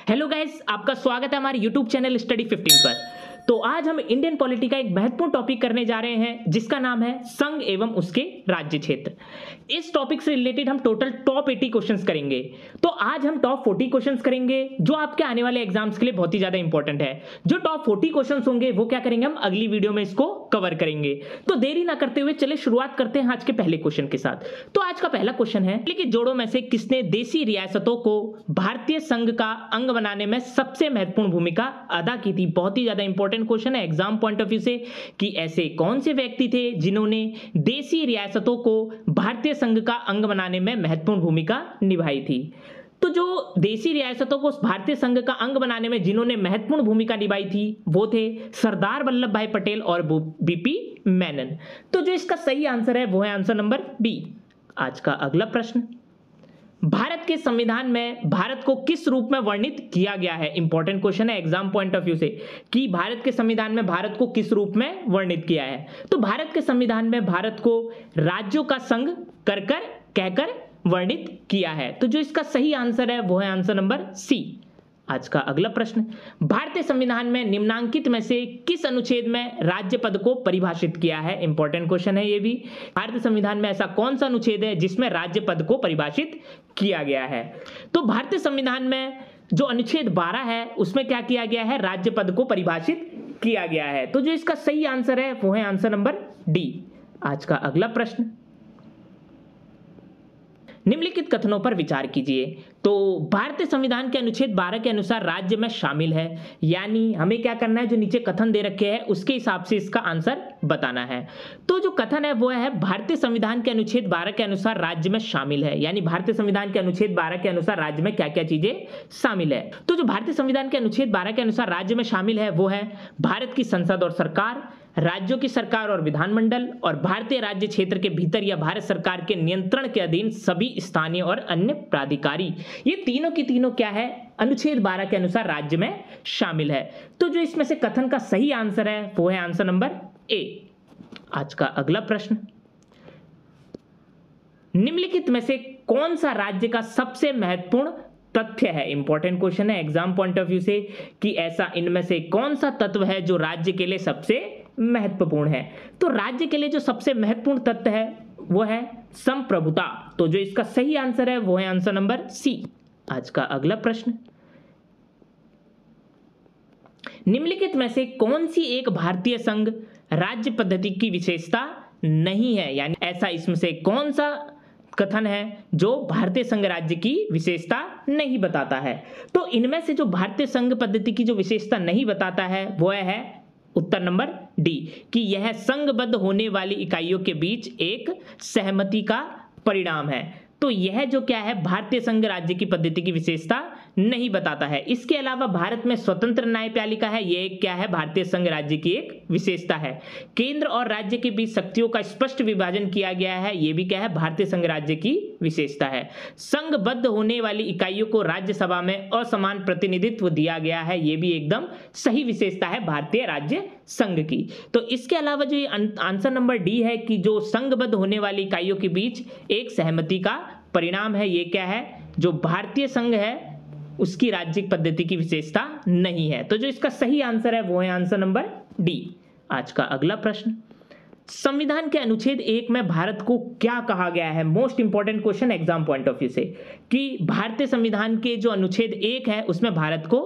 Hello guys, आपका स्वागत है हमारे यूट्यूब चैनल स्टडी 15 पर। तो आज हम इंडियन पॉलिटी का एक महत्वपूर्ण टॉपिक करने जा रहे हैं जिसका नाम है संघ एवं उसके राज्य क्षेत्र। इस टॉपिक से रिलेटेड हम टोटल टॉप 80 क्वेश्चंस करेंगे। तो आज हम टॉप 40 क्वेश्चंस करेंगे जो आपके आने वाले एग्जाम्स के लिए बहुत ही ज्यादा इंपॉर्टेंट है। जो टॉप 40 क्वेश्चंस होंगे वो क्या करेंगे, हम अगली वीडियो में इसको कवर करेंगे। तो देरी ना करते हुए चले शुरुआत करते हैं आज के पहले क्वेश्चन के साथ। तो आज का पहला क्वेश्चन है कि जोड़ों में से किसने देशी रियासतों को भारतीय संघ का अंग बनाने में सबसे महत्वपूर्ण भूमिका अदा की थी। बहुत ही ज्यादा इंपॉर्टेंट क्वेश्चन है एग्जाम पॉइंट ऑफ व्यू से कि ऐसे कौन से व्यक्ति थे जिन्होंने देशी रियासतों को भारतीय संघ का अंग बनाने में महत्वपूर्ण भूमिका निभाई थी। तो जो देशी रियासतों को भारतीय संघ का अंग बनाने में जिन्होंने महत्वपूर्ण भूमिका निभाई थी वो थे सरदार वल्लभ भाई पटेल और बीपी मेनन। तो जो इसका सही आंसर है वो है आंसर नंबर बी। आज का अगला प्रश्न, भारत के संविधान में भारत को किस रूप में वर्णित किया गया है। इंपॉर्टेंट क्वेश्चन है एग्जाम पॉइंट ऑफ व्यू से कि भारत के संविधान में भारत को किस रूप में वर्णित किया है। तो भारत के संविधान में भारत को राज्यों का संघ कहकर वर्णित किया है। तो जो इसका सही आंसर है वो है आंसर नंबर सी। आज का अगला प्रश्न, भारतीय संविधान में निम्नांकित में से किस अनुच्छेद में राज्य पद को परिभाषित किया है। इंपॉर्टेंट क्वेश्चन है ये भी। भारतीय संविधान में ऐसा कौन सा अनुच्छेद है जिसमें राज्य पद को परिभाषित किया गया है। तो भारतीय संविधान में जो अनुच्छेद 12 है उसमें क्या किया गया है, राज्य पद को परिभाषित किया गया है। तो जो इसका सही आंसर है वो है आंसर नंबर डी। आज का अगला प्रश्न, निम्नलिखित कथनों पर विचार कीजिए। तो भारतीय संविधान के अनुच्छेद 12 के अनुसार राज्य में शामिल है, यानी हमें क्या करना है, जो नीचे कथन दे रखे हैं उसके हिसाब से इसका आंसर बताना है। तो जो कथन है वो है भारतीय संविधान के अनुच्छेद 12 के अनुसार राज्य में शामिल है, यानी भारतीय संविधान के अनुच्छेद 12 के अनुसार राज्य में क्या क्या चीजें शामिल है। तो जो भारतीय संविधान के अनुच्छेद 12 के अनुसार राज्य में शामिल है वो है भारत की संसद और सरकार, राज्यों की सरकार और विधानमंडल, और भारतीय राज्य क्षेत्र के भीतर या भारत सरकार के नियंत्रण के अधीन सभी स्थानीय और अन्य प्राधिकारी। ये तीनों की तीनों क्या है, अनुच्छेद 12 के अनुसार राज्य में शामिल है। तो जो इसमें से कथन का सही आंसर है वो है आंसर नंबर ए। आज का अगला प्रश्न, निम्नलिखित में से कौन सा राज्य का सबसे महत्वपूर्ण तथ्य है। इंपॉर्टेंट क्वेश्चन है एग्जाम पॉइंट ऑफ व्यू से कि ऐसा इनमें से कौन सा तत्व है जो राज्य के लिए सबसे महत्वपूर्ण है। तो राज्य के लिए जो सबसे महत्वपूर्ण तत्व है वो है संप्रभुता। तो जो इसका सही आंसर है वो है आंसर नंबर सी। आज का अगला प्रश्न, निम्नलिखित में से कौन सी एक भारतीय संघ राज्य पद्धति की विशेषता नहीं है, यानी ऐसा इसमें से कौन सा कथन है जो भारतीय संघ राज्य की विशेषता नहीं बताता है। तो इनमें से जो भारतीय संघ पद्धति की जो विशेषता नहीं बताता है वो है उत्तर नंबर डी कि यह संघबद्ध होने वाली इकाइयों के बीच एक सहमति का परिणाम है। तो यह जो क्या है, भारतीय संघ राज्य की पद्धति की विशेषता नहीं बताता है। इसके अलावा भारत में स्वतंत्र न्यायपालिका है, ये क्या है, भारतीय संघ राज्य की एक विशेषता है। केंद्र और राज्य के बीच शक्तियों का स्पष्ट विभाजन किया गया है, ये भी क्या है, भारतीय संघ राज्य की विशेषता है। संघबद्ध होने वाली इकाइयों को राज्यसभा में असमान प्रतिनिधित्व दिया गया है, ये भी एकदम सही विशेषता है भारतीय राज्य संघ की। तो इसके अलावा जो आंसर नंबर डी है कि जो संघबद्ध होने वाली इकाइयों के बीच एक सहमति का परिणाम है, ये क्या है, जो भारतीय संघ है उसकी राज्यिक पद्धति की विशेषता नहीं है। तो जो इसका सही आंसर है वो है आंसर नंबर डी। आज का अगला प्रश्न, संविधान के अनुच्छेद 1 में भारत को क्या कहा गया है। Most important question exam point of view से कि भारतीय संविधान के जो अनुच्छेद 1 है उसमें भारत को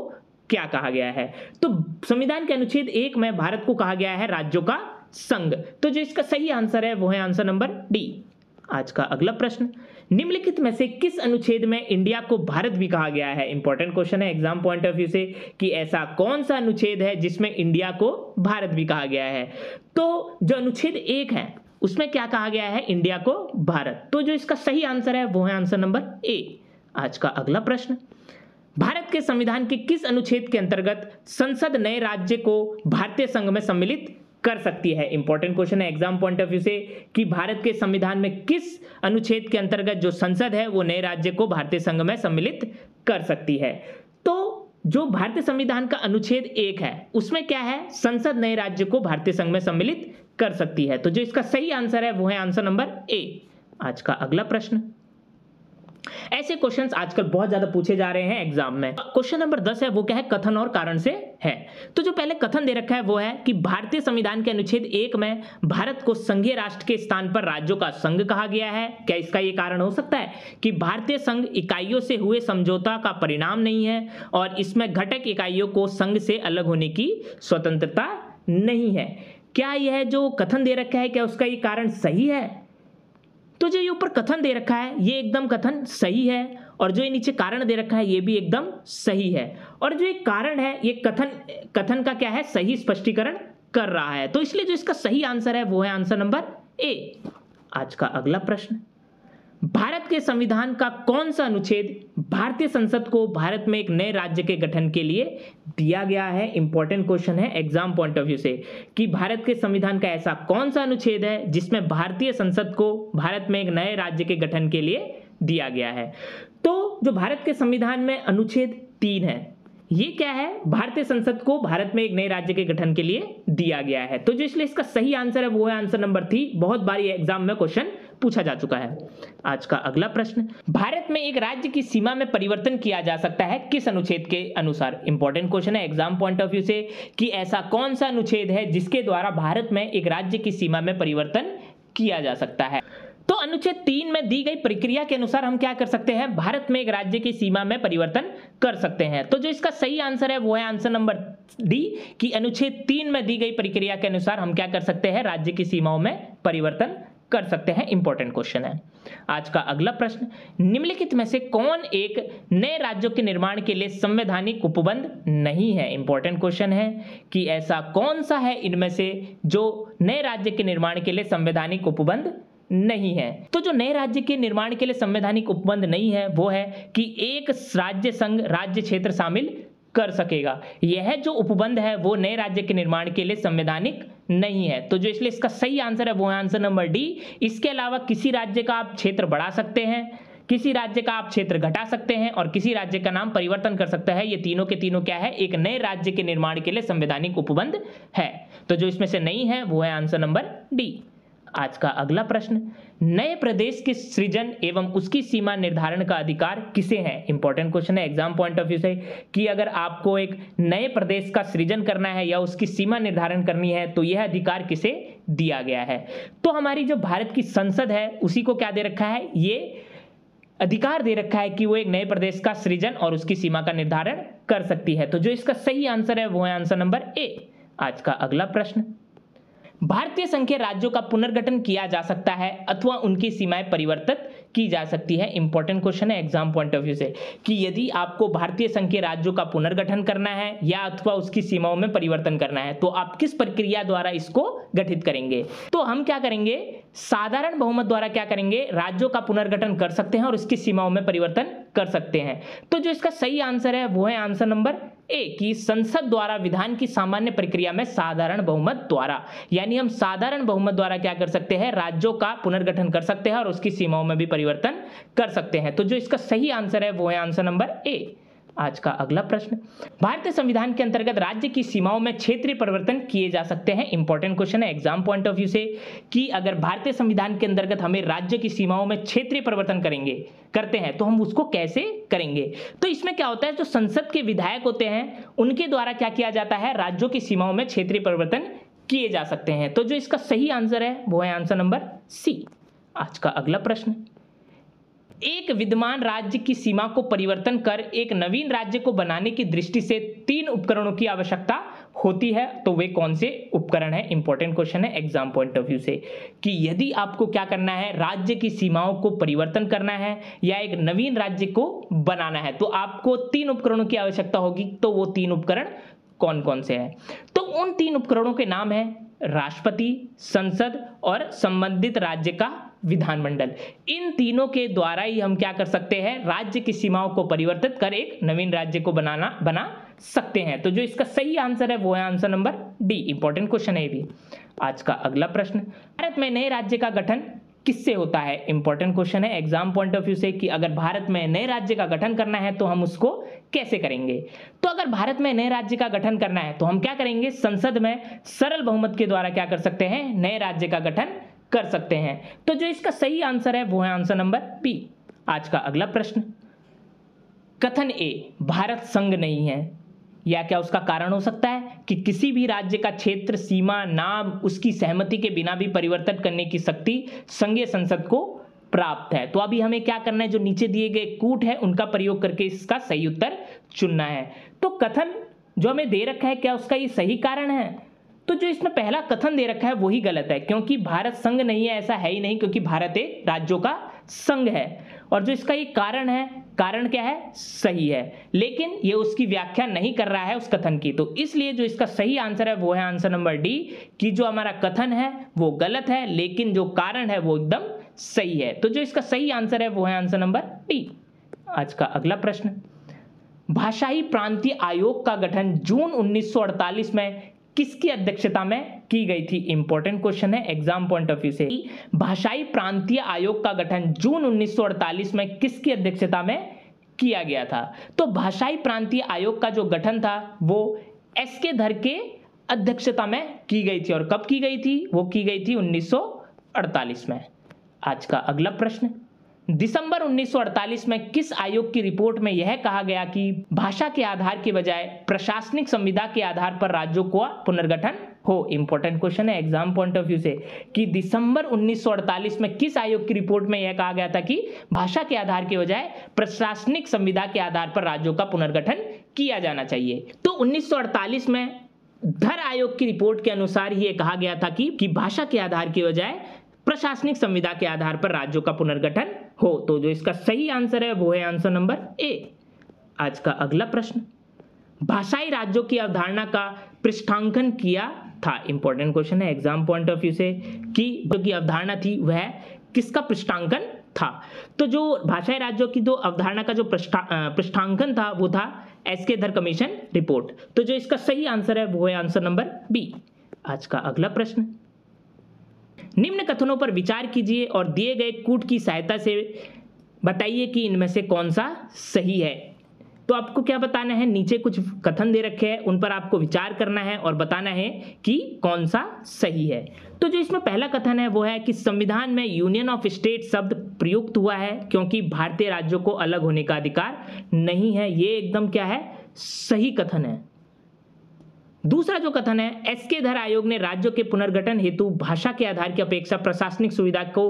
क्या कहा गया है। तो संविधान के अनुच्छेद 1 में भारत को कहा गया है राज्यों का संघ। तो जो इसका सही आंसर है वो है आंसर नंबर डी। आज का अगला प्रश्न, निम्नलिखित में से किस अनुच्छेद में इंडिया को भारत भी कहा गया है। इंपॉर्टेंट क्वेश्चन है एग्जाम पॉइंट ऑफ व्यू से कि ऐसा कौन सा अनुच्छेद है जिसमें इंडिया को भारत भी कहा गया है। तो जो अनुच्छेद 1 है उसमें क्या कहा गया है, इंडिया को भारत। तो जो इसका सही आंसर है वो है आंसर नंबर ए। आज का अगला प्रश्न, भारत के संविधान के किस अनुच्छेद के अंतर्गत संसद नए राज्य को भारतीय संघ में सम्मिलित कर सकती है। इंपॉर्टेंट क्वेश्चन है एग्जाम पॉइंट ऑफ व्यू से कि भारत के संविधान में किस अनुच्छेद के अंतर्गत जो संसद है वो नए राज्य को भारतीय संघ में सम्मिलित कर सकती है। तो जो भारतीय संविधान का अनुच्छेद 1 है उसमें क्या है, संसद नए राज्य को भारतीय संघ में सम्मिलित कर सकती है। तो जो इसका सही आंसर है वो है आंसर नंबर ए। आज का अगला प्रश्न, ऐसे क्वेश्चंस आजकल बहुत ज्यादा पूछे जा रहे हैं एग्जाम में। क्वेश्चन नंबर 10 है, वो क्या है, कथन और कारण से है। तो जो पहले कथन दे रखा है वो है कि भारतीय संविधान के अनुच्छेद 1 में भारत को संघीय राष्ट्र के स्थान पर राज्यों का संघ कहा गया है। क्या इसका ये कारण हो सकता है कि भारतीय संघ इकाइयों से हुए समझौता का परिणाम नहीं है और इसमें घटक इकाइयों को संघ से अलग होने की स्वतंत्रता नहीं है? क्या यह जो कथन दे रखा है क्या उसका ये कारण सही है? तो जो ये ऊपर कथन दे रखा है ये एकदम कथन सही है, और जो ये नीचे कारण दे रखा है ये भी एकदम सही है। और जो एक कारण है ये कथन का क्या है, सही स्पष्टीकरण कर रहा है। तो इसलिए जो इसका सही आंसर है वो है आंसर नंबर ए। आज का अगला प्रश्न, भारत के संविधान का कौन सा अनुच्छेद भारतीय संसद को भारत में एक नए राज्य के गठन के लिए दिया गया है? इंपॉर्टेंट क्वेश्चन है एग्जाम पॉइंट ऑफ व्यू से कि भारत के संविधान का ऐसा कौन सा अनुच्छेद है जिसमें भारतीय संसद को भारत में एक नए राज्य के गठन के लिए दिया गया है। तो जो भारत के संविधान में अनुच्छेद 3 है, ये क्या है, भारतीय संसद को भारत में एक नए राज्य के गठन के लिए दिया गया है। तो जो इसलिए इसका सही आंसर है वो है आंसर नंबर 3। बहुत बार ये एग्जाम में क्वेश्चन पूछा जा चुका है। आज का अगला प्रश्न, भारत में एक राज्य की सीमा में परिवर्तन किया जा सकता है किस अनुच्छेद के अनुसार? इंपॉर्टेंट क्वेश्चन है एग्जाम पॉइंट ऑफ व्यू से कि ऐसा कौन सा अनुच्छेद है जिसके द्वारा भारत में एक राज्य की सीमा में परिवर्तन किया जा सकता है? तो अनुच्छेद 3 में दी गई प्रक्रिया के अनुसार हम क्या कर सकते हैं, भारत में एक राज्य की सीमा में परिवर्तन कर सकते हैं। तो जो इसका सही आंसर है वो है आंसर नंबर डी कि अनुच्छेद 3 में दी गई प्रक्रिया के अनुसार हम क्या कर सकते हैं, राज्य की सीमाओं में परिवर्तन कर सकते हैं। इंपॉर्टेंट क्वेश्चन है। आज का अगला प्रश्न, निम्नलिखित में से कौन एक नए राज्यों के निर्माण के लिए संवैधानिक उपबंध नहीं है? इंपॉर्टेंट क्वेश्चन है कि ऐसा कौन सा है इनमें से जो नए राज्य के निर्माण के लिए संवैधानिक उपबंध नहीं है। तो जो नए राज्य के निर्माण के लिए संवैधानिक उपबंध नहीं है वो है कि एक राज्य संघ राज्य क्षेत्र शामिल कर सकेगा। यह जो उपबंध है वो नए राज्य के निर्माण के लिए संवैधानिक नहीं है। तो जो इसलिए इसका सही आंसर है वो है आंसर नंबर डी। इसके अलावा किसी राज्य का आप क्षेत्र बढ़ा सकते हैं, किसी राज्य का आप क्षेत्र घटा सकते हैं और किसी राज्य का नाम परिवर्तन कर सकते हैं। ये तीनों के तीनों क्या है, एक नए राज्य के निर्माण के लिए संवैधानिक उपबंध है। तो जो इसमें से नहीं है वो है आंसर नंबर डी। आज का अगला प्रश्न, नए प्रदेश के सृजन एवं उसकी सीमा निर्धारण का अधिकार किसे है? इंपॉर्टेंट क्वेश्चन है एग्जाम पॉइंट ऑफ व्यू से कि अगर आपको एक नए प्रदेश का सृजन करना है या उसकी सीमा निर्धारण करनी है तो यह अधिकार किसे दिया गया है? तो हमारी जो भारत की संसद है उसी को क्या दे रखा है, ये अधिकार दे रखा है कि वो एक नए प्रदेश का सृजन और उसकी सीमा का निर्धारण कर सकती है। तो जो इसका सही आंसर है वो है आंसर नंबर ए। आज का अगला प्रश्न, भारतीय संघ के राज्यों का पुनर्गठन किया जा सकता है अथवा उनकी सीमाएं परिवर्तित की जा सकती है। इंपॉर्टेंट क्वेश्चन है एग्जाम पॉइंट ऑफ व्यू से कि यदि आपको भारतीय संघ के राज्यों का पुनर्गठन करना है या अथवा उसकी सीमाओं में परिवर्तन करना है तो आप किस प्रक्रिया द्वारा इसको गठित करेंगे? तो हम क्या करेंगे, साधारण बहुमत द्वारा क्या करेंगे, राज्यों का पुनर्गठन कर सकते हैं और उसकी सीमाओं में परिवर्तन कर सकते हैं। तो जो इसका सही आंसर है वो है आंसर नंबर ए कि संसद द्वारा विधान की सामान्य प्रक्रिया में साधारण बहुमत द्वारा, यानी हम साधारण बहुमत द्वारा क्या कर सकते हैं, राज्यों का पुनर्गठन कर सकते हैं और उसकी सीमाओं में भी परिवर्तन कर सकते हैं। तो जो इसका सही आंसर है वो है आंसर नंबर ए। आज का अगला प्रश्न, भारतीय संविधान के अंतर्गत राज्य की सीमाओं में क्षेत्रीय परिवर्तन किए जा सकते हैं। इंपॉर्टेंट क्वेश्चन है एग्जाम पॉइंट ऑफ व्यू से कि अगर भारतीय संविधान के अंतर्गत हमें राज्य की सीमाओं में क्षेत्रीय परिवर्तन करते हैं तो हम उसको कैसे करेंगे? तो इसमें क्या होता है, जो संसद के विधायक होते हैं उनके द्वारा क्या किया जाता है, राज्यों की सीमाओं में क्षेत्रीय परिवर्तन किए जा सकते हैं। तो जो इसका सही आंसर है वो है आंसर नंबर सी। आज का अगला प्रश्न, एक विद्यमान राज्य की सीमा को परिवर्तन कर एक नवीन राज्य को बनाने की दृष्टि से 3 उपकरणों की आवश्यकता होती है, तो वे कौन से उपकरण हैं? इंपॉर्टेंट क्वेश्चन है एग्जाम पॉइंट ऑफ व्यू से कि यदि आपको क्या करना है, राज्य की सीमाओं को परिवर्तन करना है या एक नवीन राज्य को बनाना है तो आपको 3 उपकरणों की आवश्यकता होगी। तो वो 3 उपकरण कौन कौन से हैं? तो उन 3 उपकरणों के नाम है राष्ट्रपति, संसद और संबंधित राज्य का विधानमंडल। इन तीनों के द्वारा ही हम क्या कर सकते हैं, राज्य की सीमाओं को परिवर्तित कर एक नवीन राज्य को बना सकते हैं। तो जो इसका सही आंसर है वो है answer number D. Important question है ये भी। आज का अगला प्रश्न, भारत में नए राज्य का गठन किससे होता है? इंपॉर्टेंट क्वेश्चन है एग्जाम पॉइंट ऑफ व्यू से कि अगर भारत में नए राज्य का गठन करना है तो हम उसको कैसे करेंगे? तो अगर भारत में नए राज्य का गठन करना है तो हम क्या करेंगे, संसद में सरल बहुमत के द्वारा क्या कर सकते हैं, नए राज्य का गठन कर सकते हैं। तो जो इसका सही आंसर है वो है आंसर नंबर बी। आज का अगला प्रश्न, कथन ए भारत संघ नहीं है, या क्या उसका कारण हो सकता है कि किसी भी राज्य का क्षेत्र, सीमा, नाम उसकी सहमति के बिना भी परिवर्तन करने की शक्ति संघीय संसद को प्राप्त है। तो अभी हमें क्या करना है, जो नीचे दिए गए कूट है उनका प्रयोग करके इसका सही उत्तर चुनना है। तो कथन जो हमें दे रखा है, क्या उसका ये सही कारण है? तो जो इसमें पहला कथन दे रखा है वही गलत है, क्योंकि भारत संघ नहीं है ऐसा है ही नहीं, क्योंकि भारत एक राज्यों का संघ है। और जो इसका ये कारण है, कारण क्या है, सही है, लेकिन ये उसकी व्याख्या नहीं कर रहा है उस कथन की। तो इसलिए जो इसका सही आंसर है वो है आंसर नंबर डी, कि जो हमारा कथन है वो गलत है लेकिन जो कारण है वो एकदम सही है। तो जो इसका सही आंसर है वो है आंसर नंबर डी। आज का अगला प्रश्न, भाषाई प्रांतीय आयोग का गठन जून 1948 में किसकी अध्यक्षता में की गई थी? इंपॉर्टेंट क्वेश्चन है एग्जाम पॉइंट ऑफ व्यू से। भाषाई प्रांतीय आयोग का गठन जून 1948 में किसकी अध्यक्षता में किया गया था? तो भाषाई प्रांतीय आयोग का जो गठन था वो एस.के. धर के अध्यक्षता में की गई थी। और कब की गई थी? वो की गई थी 1948 में। आज का अगला प्रश्न, दिसंबर 1948 में किस आयोग की रिपोर्ट में यह कहा गया कि भाषा के आधार के बजाय प्रशासनिक संविदा के आधार पर राज्यों का पुनर्गठन हो? इंपॉर्टेंट क्वेश्चन है एग्जाम पॉइंट ऑफ व्यू से, कि दिसंबर 1948 में किस आयोग की रिपोर्ट में यह कहा गया था कि भाषा के आधार के बजाय प्रशासनिक संविदा के आधार पर राज्यों का पुनर्गठन किया जाना चाहिए? तो 1948 में धर आयोग की रिपोर्ट के अनुसार ही यह कहा गया था कि भाषा के आधार के बजाय प्रशासनिक संविदा के आधार पर राज्यों का पुनर्गठन हो। तो जो इसका सही आंसर है वो है आंसर नंबर ए। आज का अगला प्रश्न, भाषाई राज्यों की अवधारणा का पृष्ठांकन किया था? इंपॉर्टेंट क्वेश्चन है एग्जाम पॉइंट ऑफ व्यू से, कि जो की अवधारणा थी वह किसका पृष्ठांकन था? तो जो भाषाई राज्यों की जो अवधारणा का जो पृष्ठांकन था वो था एस.के. धर कमीशन रिपोर्ट। तो जो इसका सही आंसर है वो है आंसर नंबर बी। आज का अगला प्रश्न, निम्न कथनों पर विचार कीजिए और दिए गए कूट की सहायता से बताइए कि इनमें से कौन सा सही है। तो आपको क्या बताना है, नीचे कुछ कथन दे रखे हैं उन पर आपको विचार करना है और बताना है कि कौन सा सही है। तो जो इसमें पहला कथन है वो है कि संविधान में यूनियन ऑफ स्टेट शब्द प्रयुक्त हुआ है क्योंकि भारतीय राज्यों को अलग होने का अधिकार नहीं है। ये एकदम क्या है, सही कथन है। दूसरा जो कथन है, एस.के. धर आयोग ने राज्यों के पुनर्गठन हेतु भाषा के आधार की अपेक्षा प्रशासनिक सुविधा को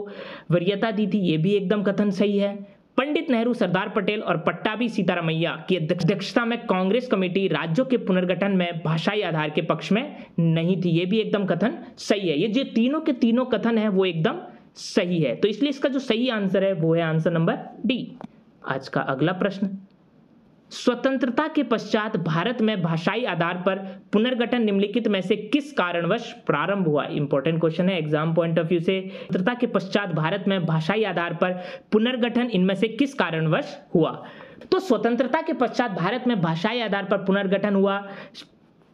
वरीयता दी थी। ये भी एकदम कथन सही है। पंडित नेहरू, सरदार पटेल और पट्टाभी सीतारामैया की अध्यक्षता में कांग्रेस कमेटी राज्यों के पुनर्गठन में भाषाई आधार के पक्ष में नहीं थी। ये भी एकदम कथन सही है। ये जो तीनों के तीनों कथन है वो एकदम सही है। तो इसलिए इसका जो सही आंसर है वो है आंसर नंबर डी। आज का अगला प्रश्न, स्वतंत्रता के पश्चात भारत में भाषाई आधार पर पुनर्गठन निम्नलिखित में से किस कारणवश प्रारंभ हुआ? इंपॉर्टेंट क्वेश्चन है एग्जाम पॉइंट ऑफ व्यू से। स्वतंत्रता के पश्चात भारत में भाषाई आधार पर पुनर्गठन इनमें से किस कारणवश हुआ? तो स्वतंत्रता के पश्चात भारत में भाषाई आधार पर पुनर्गठन हुआ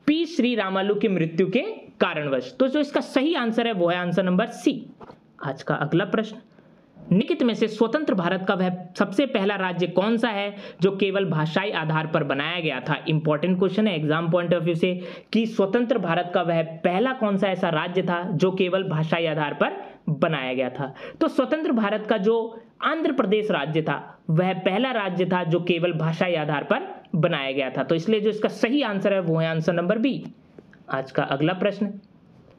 पी श्री रामालू की मृत्यु के कारणवश। तो जो इसका सही आंसर है वो है आंसर नंबर सी। आज का अगला प्रश्न, निम्नलिखित में से स्वतंत्र भारत का वह सबसे पहला राज्य कौन सा है जो केवल भाषाई आधार पर बनाया गया था? इंपॉर्टेंट क्वेश्चन है एग्जाम पॉइंट ऑफ व्यू से, कि स्वतंत्र भारत का वह पहला कौन सा ऐसा राज्य था जो केवल भाषाई आधार पर बनाया गया था? तो स्वतंत्र भारत का जो आंध्र प्रदेश राज्य था वह पहला राज्य था जो केवल भाषाई आधार पर बनाया गया था। तो इसलिए जो इसका सही आंसर है वो है आंसर नंबर बी। आज का अगला प्रश्न,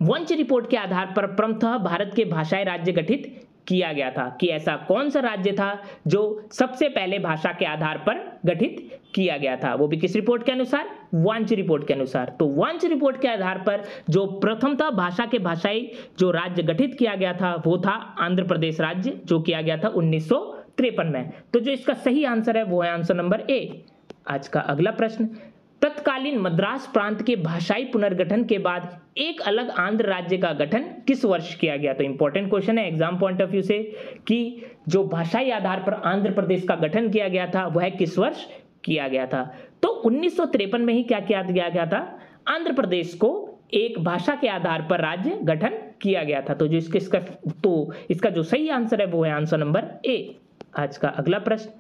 वंश रिपोर्ट के आधार पर क्रमशः भारत के भाषाई राज्य गठित किया गया था, कि ऐसा कौन सा राज्य था जो सबसे पहले भाषा के आधार पर गठित किया गया था? वो भी किस रिपोर्ट के अनुसार? वंश रिपोर्ट के अनुसार। तो वंश रिपोर्ट के आधार पर जो प्रथमतः भाषा के भाषाई जो राज्य गठित किया गया था वो था आंध्र प्रदेश राज्य, जो किया गया था 1953 में। तो जो इसका सही आंसर है वो है आंसर नंबर ए। आज का अगला प्रश्न, तत्कालीन मद्रास प्रांत के भाषाई पुनर्गठन के बाद एक अलग आंध्र राज्य का गठन किस वर्ष किया गया? तो इंपॉर्टेंट क्वेश्चन है एग्जाम पॉइंट ऑफ व्यू से, कि जो भाषाई आधार पर आंध्र प्रदेश का गठन किया गया था वह किस वर्ष किया गया था? तो 1953 में ही क्या किया गया था? आंध्र प्रदेश को एक भाषा के आधार पर राज्य गठन किया गया था। तो जो इसका जो सही आंसर है वो है आंसर नंबर ए। आज का अगला प्रश्न,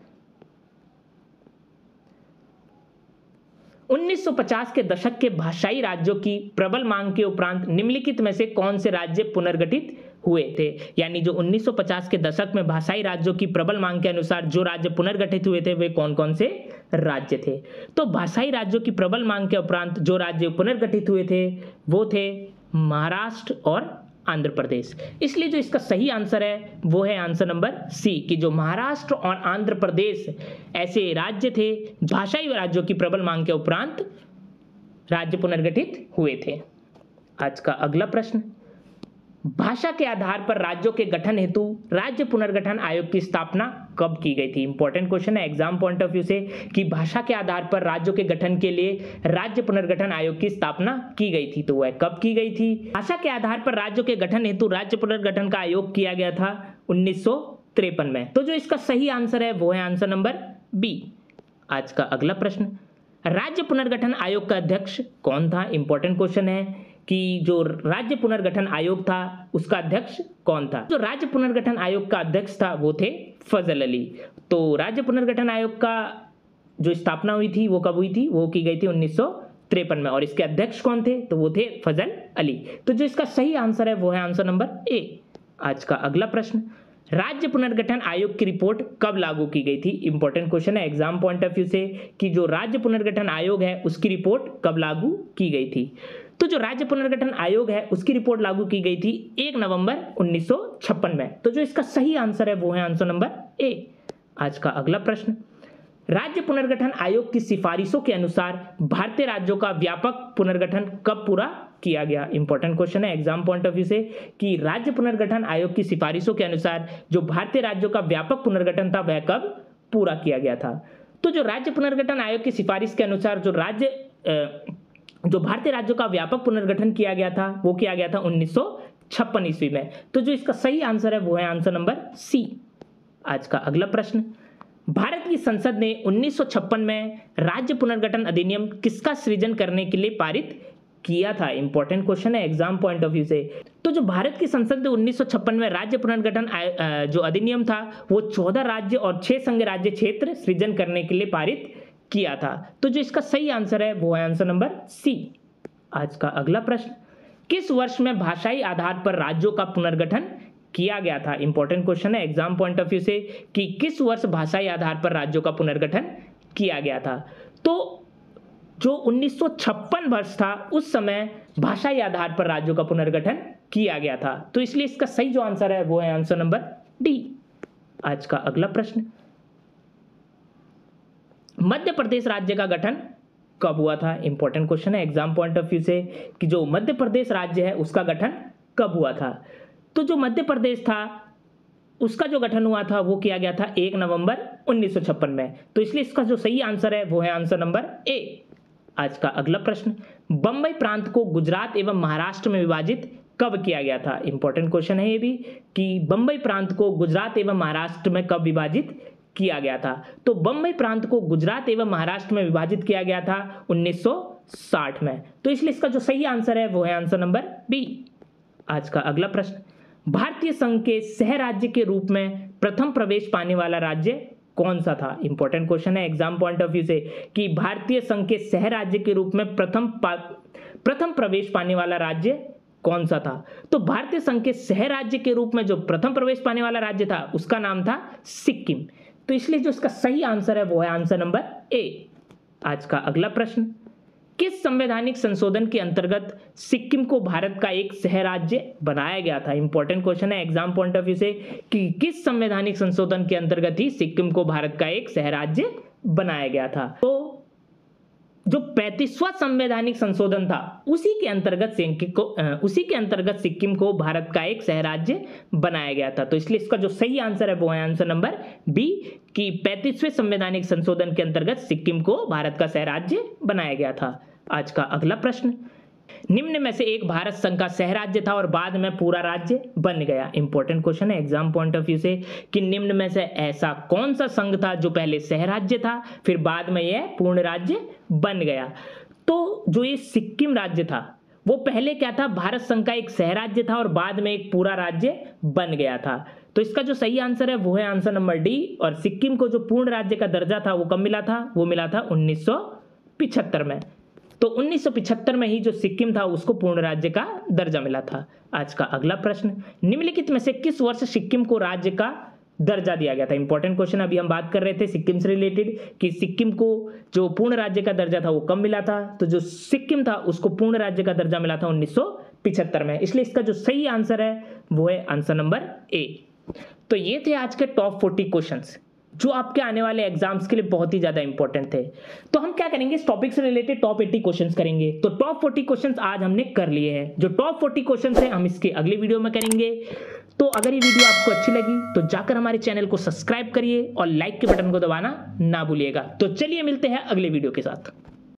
1950 के दशक के भाषाई राज्यों की प्रबल मांग के उपरांत निम्नलिखित में से कौन से राज्य पुनर्गठित हुए थे। यानी जो 1950 के दशक में भाषाई राज्यों की प्रबल मांग के अनुसार जो राज्य पुनर्गठित हुए थे वे कौन कौन से राज्य थे। तो भाषाई राज्यों की प्रबल मांग के उपरांत जो राज्य पुनर्गठित हुए थे वो थे महाराष्ट्र और आंध्र प्रदेश। इसलिए जो इसका सही आंसर है वो है आंसर नंबर सी कि जो महाराष्ट्र और आंध्र प्रदेश ऐसे राज्य थे भाषाई राज्यों की प्रबल मांग के उपरांत राज्य पुनर्गठित हुए थे। आज का अगला प्रश्न, भाषा के आधार पर राज्यों के गठन हेतु राज्य पुनर्गठन आयोग की स्थापना कब की गई थी। इंपॉर्टेंट क्वेश्चन है एग्जाम पॉइंट ऑफ व्यू से कि भाषा के आधार पर राज्यों के गठन के लिए राज्य पुनर्गठन आयोग की स्थापना की गई थी, तो वह कब की गई थी। भाषा के आधार पर राज्यों के गठन हेतु राज्य पुनर्गठन का आयोग किया गया था 1953 में। तो जो इसका सही आंसर है वो है आंसर नंबर बी। आज का अगला प्रश्न, राज्य पुनर्गठन आयोग का अध्यक्ष कौन था। इंपॉर्टेंट क्वेश्चन है कि जो राज्य पुनर्गठन आयोग था उसका अध्यक्ष कौन था। जो राज्य पुनर्गठन आयोग का अध्यक्ष था वो थे फजल अली। तो राज्य पुनर्गठन आयोग का जो स्थापना हुई थी वो कब हुई थी, वो की गई थी 1953 में, और इसके अध्यक्ष कौन थे, तो वो थे फजल अली। तो जो इसका सही आंसर है वो है आंसर नंबर ए। आज का अगला प्रश्न, राज्य पुनर्गठन आयोग की रिपोर्ट कब लागू की गई थी। इंपॉर्टेंट क्वेश्चन है एग्जाम पॉइंट ऑफ व्यू से कि जो राज्य पुनर्गठन आयोग है उसकी रिपोर्ट कब लागू की गई थी। तो जो राज्य पुनर्गठन आयोग है उसकी रिपोर्ट लागू की गई थी 1 नवंबर 1956 में। तो जो इसका सही आंसर है वो है आंसर नंबर ए। आज का अगला प्रश्न, राज्य पुनर्गठन आयोग की सिफारिशों के अनुसार भारतीय राज्यों का व्यापक पुनर्गठन कब पूरा किया गया। इंपॉर्टेंट क्वेश्चन है एग्जाम पॉइंट ऑफ व्यू से कि राज्य पुनर्गठन आयोग की सिफारिशों के अनुसार जो भारतीय राज्यों का व्यापक पुनर्गठन था वह कब पूरा किया गया था। तो जो राज्य पुनर्गठन आयोग की सिफारिश के अनुसार जो भारतीय राज्यों का व्यापक पुनर्गठन किया गया था वो किया गया था 1956 ईस्वी में। तो जो इसका सही आंसर है वो है आंसर नंबर सी। आज का अगला प्रश्न, भारत की संसद ने 1956 में राज्य पुनर्गठन अधिनियम किसका सृजन करने के लिए पारित किया था। इंपॉर्टेंट क्वेश्चन है एग्जाम पॉइंट ऑफ व्यू से। तो जो भारत की संसद ने 1956 में राज्य पुनर्गठन जो अधिनियम था वो 14 राज्य और 6 संघ राज्य क्षेत्र सृजन करने के लिए पारित किया था। तो जो इसका सही आंसर है वो है आंसर नंबर सी। आज का अगला प्रश्न, किस वर्ष में भाषाई आधार पर राज्यों का पुनर्गठन किया गया था। इंपॉर्टेंट क्वेश्चन है एग्जाम पॉइंट ऑफ व्यू से कि किस वर्ष भाषाई आधार पर राज्यों का पुनर्गठन किया गया था। तो जो 1956 वर्ष था उस समय भाषाई आधार पर राज्यों का पुनर्गठन किया गया था। तो इसलिए इसका सही जो आंसर है वो है आंसर नंबर डी। आज का अगला प्रश्न, मध्य प्रदेश राज्य का गठन कब हुआ था। इंपॉर्टेंट क्वेश्चन है एग्जाम पॉइंट ऑफ व्यू से कि जो मध्य प्रदेश राज्य है उसका गठन कब हुआ था। तो जो मध्य प्रदेश था उसका जो गठन हुआ था वो किया गया था 1 नवंबर 1956 में। तो इसलिए इसका जो सही आंसर है वो है आंसर नंबर ए। आज का अगला प्रश्न, बंबई प्रांत को गुजरात एवं महाराष्ट्र में विभाजित कब किया गया था। इंपॉर्टेंट क्वेश्चन है ये भी कि बंबई प्रांत को गुजरात एवं महाराष्ट्र में कब विभाजित किया गया था। तो बंबई प्रांत को गुजरात एवं महाराष्ट्र में विभाजित किया गया था 1960 में। तो इसलिए इसका जो सही आंसर है वो है आंसर नंबर बी। आज का अगला प्रश्न, भारतीय संघ के सह राज्य के रूप में प्रथम प्रवेश पाने वाला राज्य कौन सा था। इंपॉर्टेंट क्वेश्चन है एग्जाम पॉइंट ऑफ व्यू से कि भारतीय संघ के सह राज्य के रूप में प्रथम प्रवेश पाने वाला राज्य कौन सा था। तो भारतीय संघ के सह राज्य के रूप में जो प्रथम प्रवेश पाने वाला राज्य था उसका नाम था सिक्किम। तो इसलिए जो इसका सही आंसर है वो है आंसर नंबर ए। आज का अगला प्रश्न, किस संवैधानिक संशोधन के अंतर्गत सिक्किम को भारत का एक सह राज्य बनाया गया था। इंपॉर्टेंट क्वेश्चन है एग्जाम पॉइंट ऑफ व्यू से कि किस संवैधानिक संशोधन के अंतर्गत ही सिक्किम को भारत का एक सह राज्य बनाया गया था। तो जो 35वां संवैधानिक संशोधन था उसी के अंतर्गत सिक्किम को भारत का एक सह राज्य बनाया गया था। तो इसलिए इसका जो सही आंसर है वो है आंसर नंबर बी कि 35वें संवैधानिक संशोधन के अंतर्गत सिक्किम को भारत का सह राज्य बनाया गया था। आज का अगला प्रश्न, निम्न में से एक भारत संघ का सह राज्य था और बाद में पूरा राज्य बन गया। इंपॉर्टेंट क्वेश्चन है एग्जाम पॉइंट ऑफ व्यू से कि निम्न में से ऐसा कौन सा संघ था जो पहले सह राज्य था फिर बाद में यह पूर्ण राज्य बन गया। तो जो ये सिक्किम राज्य था वो पहले क्या था, भारत संघ का एक सह राज्य था और बाद में एक पूरा राज्य बन गया था। तो इसका जो सही आंसर है वो है आंसर नंबर डी। और सिक्किम को जो पूर्ण राज्य का दर्जा था वो कब मिला था, वो मिला था 1975 में। तो तो 1975 में ही जो सिक्किम था उसको पूर्ण राज्य का दर्जा मिला था। आज का अगला प्रश्न, निम्नलिखित में से किस वर्ष सिक्किम को राज्य का दर्जा दिया गया था? Important question. अभी हम बात कर रहे थे सिक्किम से रिलेटेड कि सिक्किम को जो पूर्ण राज्य का दर्जा था वो कब मिला था, तो जो सिक्किम था उसको पूर्ण राज्य का दर्जा मिला था 1975 में। इसलिए इसका जो सही आंसर है वो है आंसर नंबर ए। तो ये थे आज के टॉप 40 क्वेश्चंस जो आपके आने वाले एग्जाम्स के लिए बहुत ही ज्यादा इंपॉर्टेंट थे। तो हम क्या करेंगे, इस टॉपिक से रिलेटेड टॉप 80 क्वेश्चंस करेंगे। तो टॉप 40 क्वेश्चंस आज हमने कर लिए हैं। जो टॉप 40 क्वेश्चंस हैं हम इसके अगले वीडियो में करेंगे। तो अगर ये वीडियो आपको अच्छी लगी तो जाकर हमारे चैनल को सब्सक्राइब करिए और लाइक के बटन को दबाना ना भूलिएगा। तो चलिए मिलते हैं अगले वीडियो के साथ।